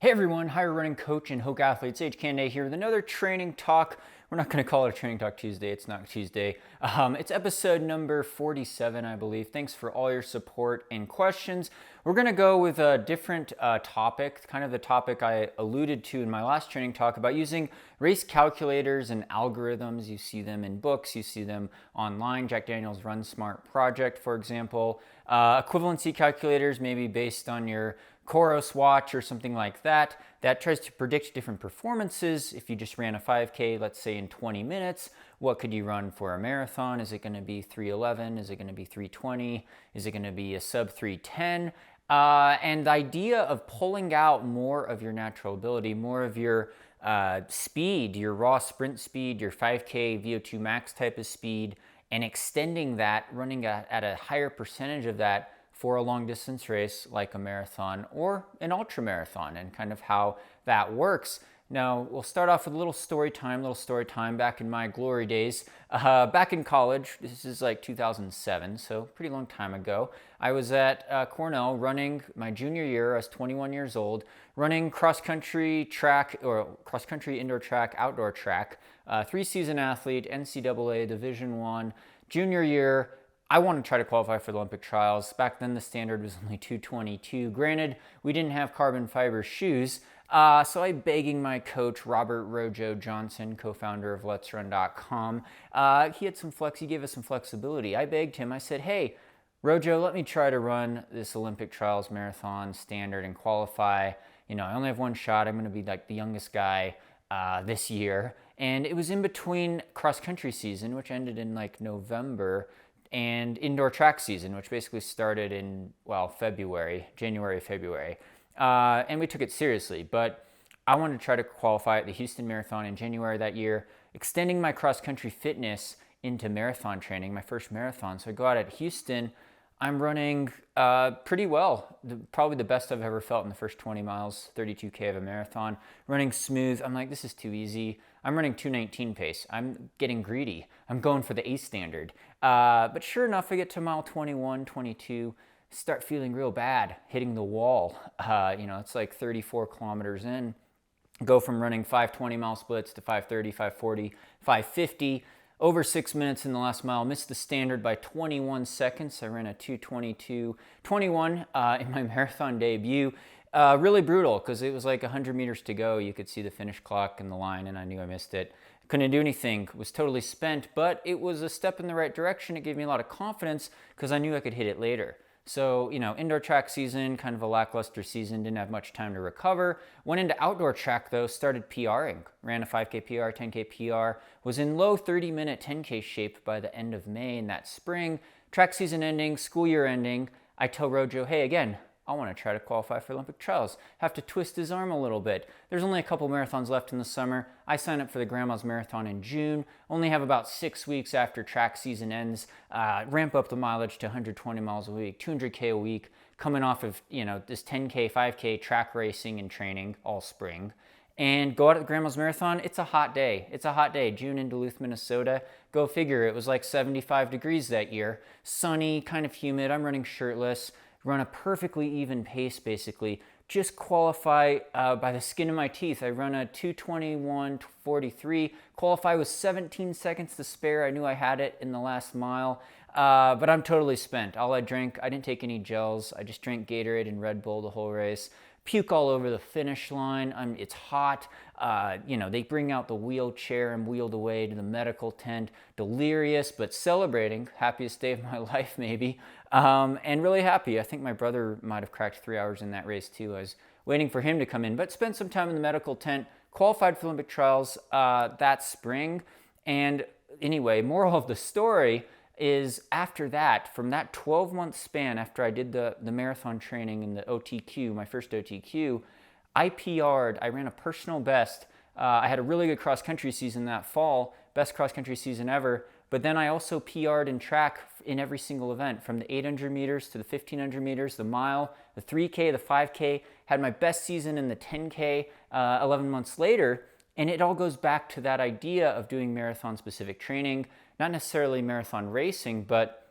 Hey everyone, higher running coach and Hoke athlete Sage Canday here with another training talk. We're not going to call it a training talk Tuesday. It's not Tuesday. It's episode number 47, I believe. Thanks for all your support and questions. We're going to go with a different topic, kind of the topic I alluded to in my last training talk about using race calculators and algorithms. You see them in books, you see them online. Jack Daniel's Run Smart project, for example. Equivalency calculators, maybe based on your Coros watch or something like that, that tries to predict different performances. If you just ran a 5K, let's say in 20 minutes, what could you run for a marathon? Is it going to be 3:11? Is it going to be 3:20? Is it going to be a sub 3:10? And the idea of pulling out more of your natural ability, more of your speed, your raw sprint speed, your 5K VO2 max type of speed, and extending that, running at a higher percentage of that for a long distance race like a marathon or an ultra marathon, and kind of how that works. Now, we'll start off with a little story time back in my glory days. Back in college, this is like 2007, so pretty long time ago. I was at Cornell running my junior year. I was 21 years old, running cross-country track, or cross-country indoor track, outdoor track, three-season athlete, NCAA Division I, junior year. I want to try to qualify for the Olympic trials. Back then, the standard was only 222. Granted, we didn't have carbon fiber shoes, so I'm begging my coach, Robert Rojo Johnson, co-founder of Let'sRun.com. He gave us some flexibility. I begged him. I said, "Hey, Rojo, let me try to run this Olympic trials marathon standard and qualify. You know, I only have one shot. I'm going to be like the youngest guy this year." And it was in between cross-country season, which ended in like November, and indoor track season, which basically started in, January, February. And we took it seriously, but I wanted to try to qualify at the Houston Marathon in January that year, extending my cross-country fitness into marathon training, my first marathon. So I go out at Houston. I'm running pretty well, probably the best I've ever felt in the first 20 miles, 32K of a marathon. Running smooth. I'm like, this is too easy. I'm running 2:19 pace. I'm getting greedy. I'm going for the A standard. But sure enough, I get to mile 21, 22, start feeling real bad, hitting the wall. It's like 34 kilometers in. Go from running 5:20 mile splits to 5:30, 5:40, 5:50. Over 6 minutes in the last mile, missed the standard by 21 seconds. I ran a 2:22:21 in my marathon debut. Really brutal, because it was like 100 meters to go. You could see the finish clock and the line, and I knew I missed it. Couldn't do anything, was totally spent, but it was a step in the right direction. It gave me a lot of confidence because I knew I could hit it later. So, indoor track season, kind of a lackluster season, didn't have much time to recover. Went into outdoor track though, started PRing. Ran a 5K PR, 10K PR, was in low 30-minute 10K shape by the end of May in that spring. Track season ending, school year ending. I tell Rojo, hey, again, I want to try to qualify for Olympic trials. Have to twist his arm a little bit. There's only a couple marathons left in the summer. I sign up for the Grandma's Marathon in June. Only have about 6 weeks after track season ends. Ramp up the mileage to 120 miles a week, 200K a week, coming off of, this 10K, 5K track racing and training all spring. And go out at the Grandma's Marathon. It's a hot day. June in Duluth, Minnesota. Go figure. It was like 75 degrees that year. Sunny, kind of humid. I'm running shirtless. Run a perfectly even pace, basically. Just qualify by the skin of my teeth. I run a 2:21:43. Qualify with 17 seconds to spare. I knew I had it in the last mile, but I'm totally spent. All I drank, I didn't take any gels. I just drank Gatorade and Red Bull the whole race. Puke all over the finish line. It's hot. They bring out the wheelchair. I'm wheeled away to the medical tent. Delirious, but celebrating. Happiest day of my life, maybe. And really happy. I think my brother might have cracked 3 hours in that race too. I was waiting for him to come in, but spent some time in the medical tent. Qualified for Olympic trials that spring. And anyway, moral of the story is after that, from that 12-month span after I did the marathon training in the OTQ, my first OTQ, I PR'd. I ran a personal best. I had a really good cross-country season that fall, best cross-country season ever, but then I also PR'd in track in every single event, from the 800 meters to the 1500 meters, the mile, the 3K, the 5K, had my best season in the 10K 11 months later, and it all goes back to that idea of doing marathon-specific training, not necessarily marathon racing, but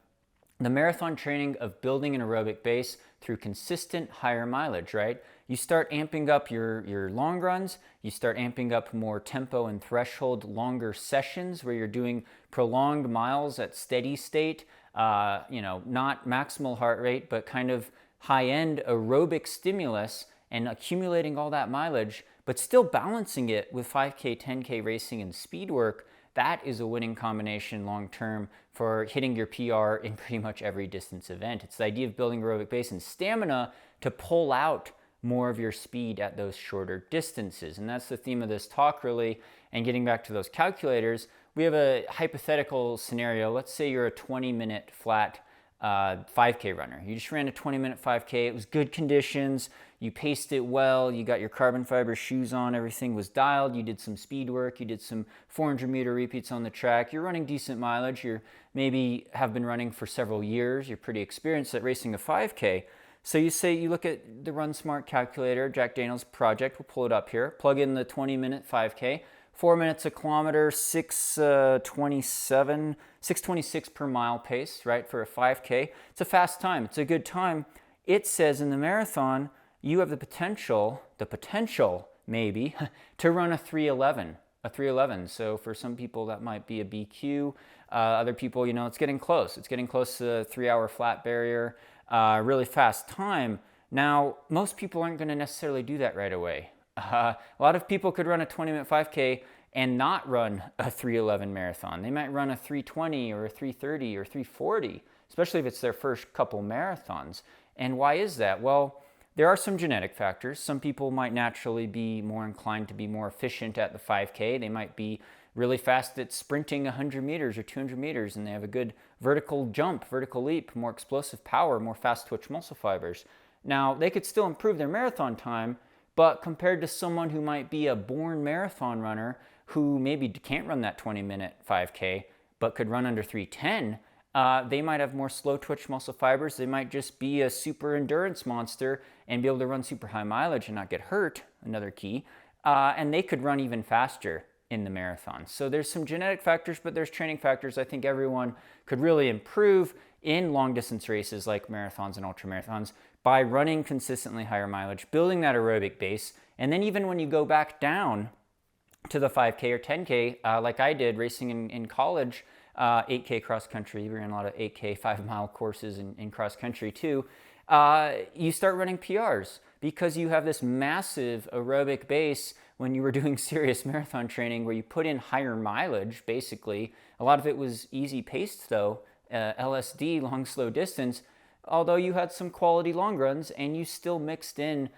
the marathon training of building an aerobic base through consistent higher mileage, right? You start amping up your long runs, you start amping up more tempo and threshold longer sessions where you're doing prolonged miles at steady state, not maximal heart rate, but kind of high-end aerobic stimulus and accumulating all that mileage, but still balancing it with 5K, 10K racing and speed work. That is a winning combination long-term for hitting your PR in pretty much every distance event. It's the idea of building aerobic base and stamina to pull out more of your speed at those shorter distances. And that's the theme of this talk, really. And getting back to those calculators, we have a hypothetical scenario. Let's say you're a 20-minute flat 5K runner. You just ran a 20-minute 5K. It was good conditions. You paced it well. You got your carbon fiber shoes on. Everything was dialed. You did some speed work. You did some 400-meter repeats on the track. You're running decent mileage. You maybe have been running for several years. You're pretty experienced at racing a 5K. So you look at the Run Smart calculator, Jack Daniels project. We'll pull it up here. Plug in the 20-minute 5K. 4 minutes a kilometer, 626 per mile pace, right, for a 5K. It's a fast time. It's a good time. It says in the marathon, you have the potential maybe, to run a 311. So for some people that might be a BQ. Other people, it's getting close. It's getting close to the 3-hour flat barrier. Really fast time. Now, most people aren't going to necessarily do that right away. A lot of people could run a 20-minute 5K and not run a 311 marathon. They might run a 320 or a 330 or 340, especially if it's their first couple marathons. And why is that? Well, there are some genetic factors. Some people might naturally be more inclined to be more efficient at the 5K. They might be really fast at sprinting 100 meters or 200 meters, and they have a good vertical jump, vertical leap, more explosive power, more fast twitch muscle fibers. Now, they could still improve their marathon time, but compared to someone who might be a born marathon runner who maybe can't run that 20-minute 5K, but could run under 310, they might have more slow twitch muscle fibers. They might just be a super endurance monster and be able to run super high mileage and not get hurt, another key. And they could run even faster in the marathon. So there's some genetic factors, but there's training factors. I think everyone could really improve in long distance races like marathons and ultra marathons by running consistently higher mileage, building that aerobic base. And then even when you go back down to the 5K or 10K, like I did racing in college, 8K cross country, we ran a lot of 8K 5-mile courses in cross country too, you start running PRs because you have this massive aerobic base when you were doing serious marathon training where you put in higher mileage, basically. A lot of it was easy paced though, LSD, long slow distance, although you had some quality long runs and you still mixed in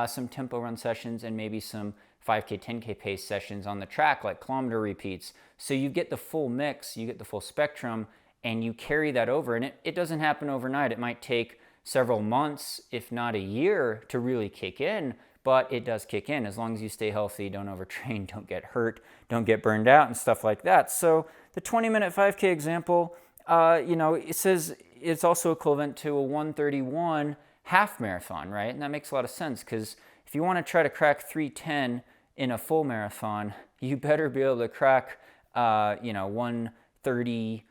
some tempo run sessions and maybe some 5K, 10K pace sessions on the track like kilometer repeats. So you get the full mix, you get the full spectrum, and you carry that over. And it doesn't happen overnight. It might take several months, if not a year, to really kick in, but it does kick in as long as you stay healthy, don't overtrain, don't get hurt, don't get burned out and stuff like that. So the 20-minute 5K example, it says it's also equivalent to a 131 half marathon, right? And that makes a lot of sense because if you want to try to crack 310 in a full marathon, you better be able to crack, 130,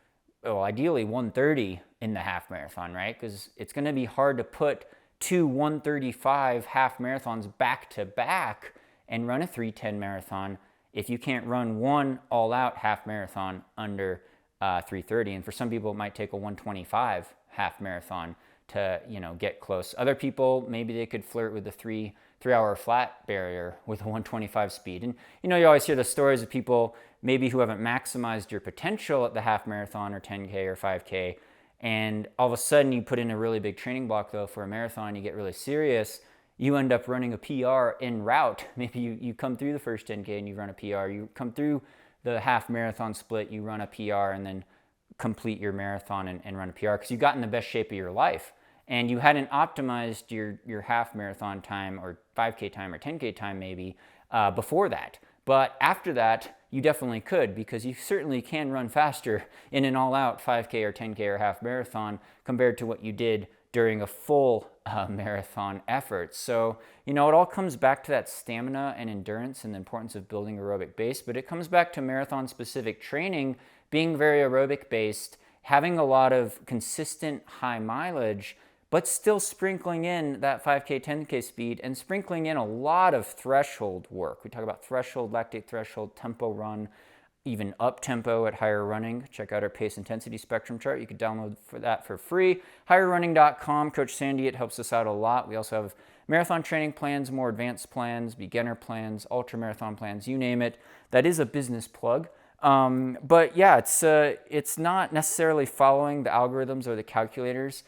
ideally 130 in the half marathon, right? Because it's going to be hard to put two 135 half marathons back to back and run a 310 marathon if you can't run one all-out half marathon under 330. And for some people, it might take a 125 half marathon to get close. Other people, maybe they could flirt with the 3-hour flat barrier with a 125 speed. And you always hear the stories of people maybe who haven't maximized your potential at the half marathon or 10K or 5K, and all of a sudden you put in a really big training block though for a marathon, you get really serious, you end up running a PR en route. Maybe you come through the first 10K and you run a PR, you come through the half marathon split, you run a PR and then complete your marathon and run a PR because you got in the best shape of your life. And you hadn't optimized your half marathon time or 5K time or 10K time maybe before that. But after that, you definitely could because you certainly can run faster in an all-out 5K or 10K or half marathon compared to what you did during a full marathon effort. So, it all comes back to that stamina and endurance and the importance of building aerobic base, but it comes back to marathon-specific training being very aerobic based having a lot of consistent high mileage, but still sprinkling in that 5K, 10K speed and sprinkling in a lot of threshold work. We talk about threshold, lactate threshold, tempo run, even up tempo at higher running. Check out our pace intensity spectrum chart. You can download for that for free. Higherrunning.com, Coach Sandy, it helps us out a lot. We also have marathon training plans, more advanced plans, beginner plans, ultra marathon plans, you name it. That is a business plug. But yeah, it's not necessarily following the algorithms or the calculators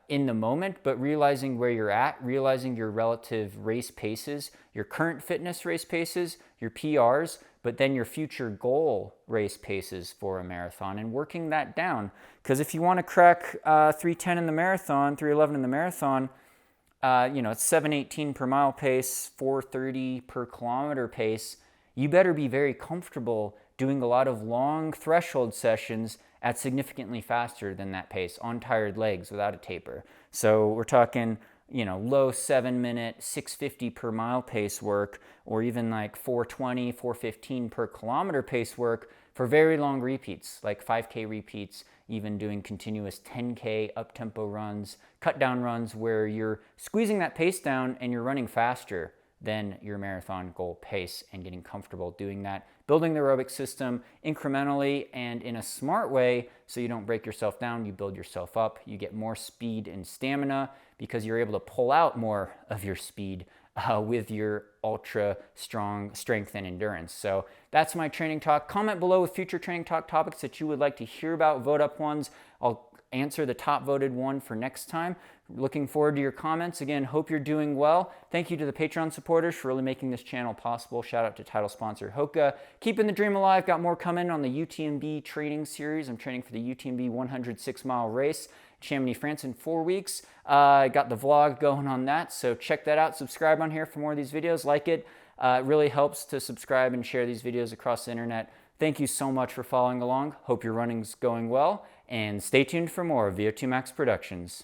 in the moment, but realizing where you're at, realizing your relative race paces, your current fitness race paces, your PRs, but then your future goal race paces for a marathon and working that down. Because if you want to crack 3:10 in the marathon, 3:11 in the marathon, it's 7:18 per mile pace, 4:30 per kilometer pace. You better be very comfortable doing a lot of long threshold sessions at significantly faster than that pace on tired legs without a taper. So we're talking, low 7-minute, 6:50 per mile pace work, or even like 4:20, 4:15 per kilometer pace work for very long repeats, like 5K repeats, even doing continuous 10K up-tempo runs, cut-down runs where you're squeezing that pace down and you're running faster than your marathon goal pace and getting comfortable doing that. Building the aerobic system incrementally and in a smart way so you don't break yourself down, you build yourself up, you get more speed and stamina because you're able to pull out more of your speed with your ultra strong strength and endurance. So that's my training talk. Comment below with future training talk topics that you would like to hear about. Vote up ones. I'll answer the top voted one for next time. Looking forward to your comments. Again, hope you're doing well. Thank you to the Patreon supporters for really making this channel possible. Shout out to title sponsor Hoka. Keeping the dream alive. Got more coming on the UTMB training series. I'm training for the UTMB 106-mile race, Chamonix, France in 4 weeks. I got the vlog going on that, so check that out. Subscribe on here for more of these videos. Like it. It really helps to subscribe and share these videos across the internet. Thank you so much for following along. Hope your running's going well, and stay tuned for more VO2 Max Productions.